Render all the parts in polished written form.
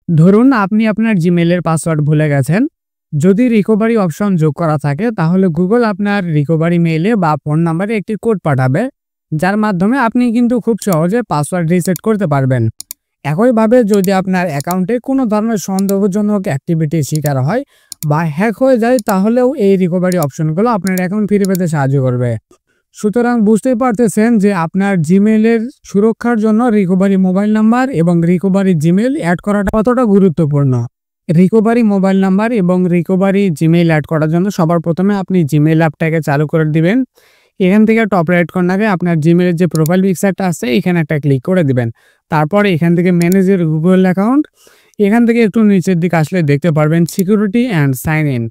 ধরুন আপনি আপনার জিমেইলের পাসওয়ার্ড ভুলে গেছেন। যদি রিকভারি অপশন যোগ করা থাকে তাহলে গুগল আপনার রিকভারি মেইলে বা ফোন নাম্বারে একটি কোড পাঠাবে, যার মাধ্যমে আপনি কিন্তু খুব সহজে পাসওয়ার্ড রিসেট করতে পারবেন। একইভাবে যদি আপনার অ্যাকাউন্টে কোনো ধরনের সন্দেহজনক অ্যাক্টিভিটির শিকার হয় বা হ্যাক হয়ে যায়, তাহলেও এই রিকভারি অপশনগুলো আপনার অ্যাকাউন্ট ফিরে পেতে সাহায্য করবে। সুতরাং বুঝতেই পারতেছেন যে আপনার জিমেইলের সুরক্ষার জন্য রিকভারি মোবাইল নাম্বার এবং রিকভারি জিমেইল অ্যাড করাটা কতটা গুরুত্বপূর্ণ। রিকভারি মোবাইল নাম্বার এবং রিকভারি জিমেইল অ্যাড করার জন্য সবার প্রথমে আপনি জিমেইল অ্যাপটাকে চালু করে দিবেন। এখান থেকে টপ রাইট কর্নারে আপনার জিমেইলের যে প্রোফাইল পিকচারটা আছে এখানে একটা ক্লিক করে দিবেন। তারপর এখান থেকে ম্যানেজ ইওর গুগল অ্যাকাউন্ট, এখান থেকে একটু নিচের দিকে আসলে দেখতে পারবেন সিকিউরিটি অ্যান্ড সাইন ইন।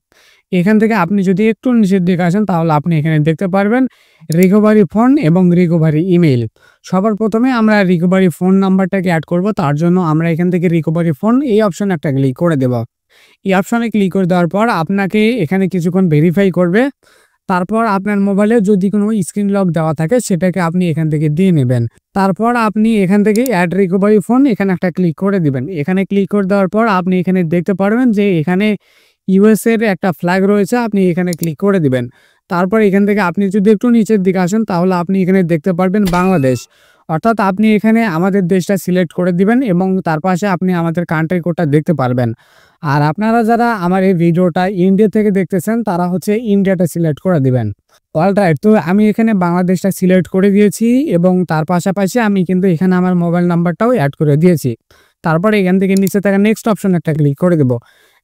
এখান থেকে আপনি যদি একটু নিচের দিকে আসেন তাহলে আপনি এখানে দেখতে পারবেন রিকভারি ফোন এবং রিকভারি ইমেইল। সবার প্রথমে আমরা রিকভারি ফোন নাম্বারটাকে অ্যাড করব, তার জন্য আমরা এখান থেকে রিকভারি ফোন এই অপশনে একটা ক্লিক করে দেব। এই অপশনে ক্লিক করে দেওয়ার পর আপনাকে এখানে কিছুক্ষণ ভেরিফাই করবে। তারপর আপনার মোবাইলে যদি কোনো স্ক্রিন লক দেওয়া থাকে সেটাকে আপনি এখান থেকে দিয়ে নেবেন। তারপর আপনি এখান থেকে অ্যাড রিকভারি ফোন এখানে একটা ক্লিক করে দিবেন। এখানে ক্লিক করে দেওয়ার পর আপনি এখানে দেখতে পারবেন যে এখানে ইউএস এর একটা ফ্ল্যাগ রয়েছে, আপনি এখানে ক্লিক করে দিবেন। তারপর এখান থেকে আপনি যদি একটু নিচের দিকে আসেন তাহলে আপনি এখানে দেখতে পারবেন বাংলাদেশ, অর্থাৎ আপনি এখানে আমাদের দেশটা সিলেক্ট করে দিবেন এবং তার পাশে আপনি আমাদের কান্ট্রি কোডটা দেখতে পারবেন। আর আপনারা যারা আমার এই ভিডিওটা ইন্ডিয়া থেকে দেখতেছেন তারা হচ্ছে ইন্ডিয়াটা সিলেক্ট করে দিবেন। অলরাইট, তো আমি এখানে বাংলাদেশটা সিলেক্ট করে দিয়েছি এবং তার পাশাপাশি আমি কিন্তু এখানে আমার মোবাইল নাম্বারটাও অ্যাড করে দিয়েছি। তারপরে এখান থেকে নিচে থাকা নেক্সট অপশন একটা ক্লিক করে দেব।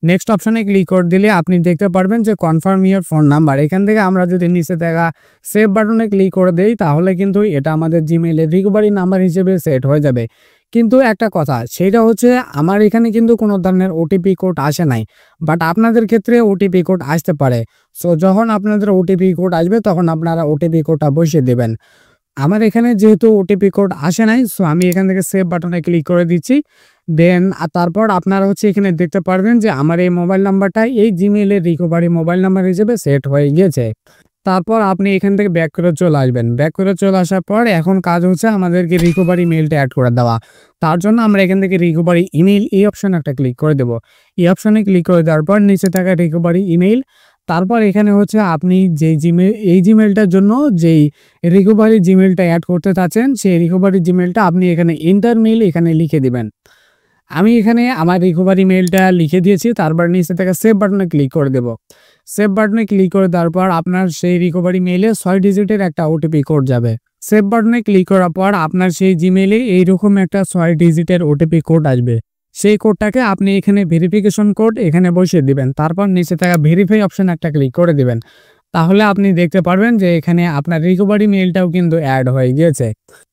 নেক্সট অপশনে ক্লিক করে দিলে আপনি দেখতে পারবেন যে কনফার্ম ইওর ফোন নাম্বার। এখান থেকে আমরা যদি নিচে থাকা সেভ বাটনে ক্লিক করে দেই তাহলে কিন্তু এটা আমাদের জিমেইলের রিকভারি নাম্বার হিসেবে সেট হয়ে যাবে। কিন্তু একটা কথা, সেটা হচ্ছে আমার এখানে কিন্তু কোনো ধরনের ওটিপি কোড আসে নাই, বাট আপনাদের ক্ষেত্রে ওটিপি কোড আসতে পারে। সো যখন আপনাদের ওটিপি কোড আসবে তখন আপনারা ওটিপি কোডটা বসিয়ে দেবেন। আমার এখানে যেহেতু ওটিপি কোড আসে নাই, সো আমি এখান থেকে সেভ বাটনে ক্লিক করে দিচ্ছি। দেন তারপর আপনারা হচ্ছে এখানে দেখতে পারবেন যে আমার এই মোবাইল নাম্বারটা এই জিমেইলের রিকভারি মোবাইল নাম্বার হিসেবে সেট হয়ে গিয়েছে। তারপর আপনি এখান থেকে ব্যাক করে চলে আসবেন। ব্যাক করে চলে আসার পর এখন কাজ হচ্ছে আমাদেরকে রিকভারি মেইলটা অ্যাড করে দেওয়া। তার জন্য আমরা এখান থেকে রিকভারি ইমেইল এই অপশনে একটা ক্লিক করে দেব। এই অপশনে ক্লিক করে দেওয়ার পর নিচে থাকা রিকভারি ইমেইল, তারপর এখানে হচ্ছে আপনি যেই এই জিমেইলটার জন্য যেই রিকভারি জিমেইলটা অ্যাড করতে চাচ্ছেন সেই রিকভারি জিমেইলটা আপনি এখানে এন্টার মেইল এখানে লিখে দিবেন। আমি এখানে আমার রিকভারি মেইলটা লিখে দিয়েছি। তারপর নিচে থেকে সেভ বাটনে ক্লিক করে দেব। সেভ বাটনে ক্লিক করে দেওয়ার পর আপনার সেই রিকভারি মেইলে 6 ডিজিটের একটা ওটিপি কোড যাবে। সেভ বাটনে ক্লিক করার পর আপনার সেই জিমেইলে এইরকম একটা 6 ডিজিটের ওটিপি কোড আসবে। সেই কোডটাকে আপনি এখানে ভেরিফিকেশন কোড এখানে বসিয়ে দিবেন। তারপর নিচে থাকা ভেরিফাই অপশন একটা ক্লিক করে দিবেন। তাহলে আপনি দেখতে পারবেন যে এখানে আপনার রিকভারি মেইলটাও কিন্তু অ্যাড হয়ে গিয়েছে।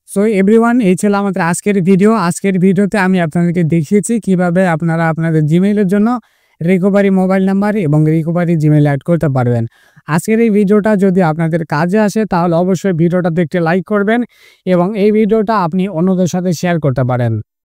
সো এভরিওয়ান, এই ছিল আমাদের আজকের ভিডিও। আজকের ভিডিওতে আমি আপনাদেরকে দেখিয়েছি কিভাবে আপনারা আপনাদের জিমেইলের জন্য রিকভারি মোবাইল নাম্বার এবং রিকভারি জিমেইল অ্যাড করতে পারবেন। আজকের এই ভিডিওটা যদি আপনাদের কাজে আসে তাহলে অবশ্যই ভিডিওটাতে একটি লাইক করবেন এবং এই ভিডিওটা আপনি অন্যদের সাথে শেয়ার করতে পারেন।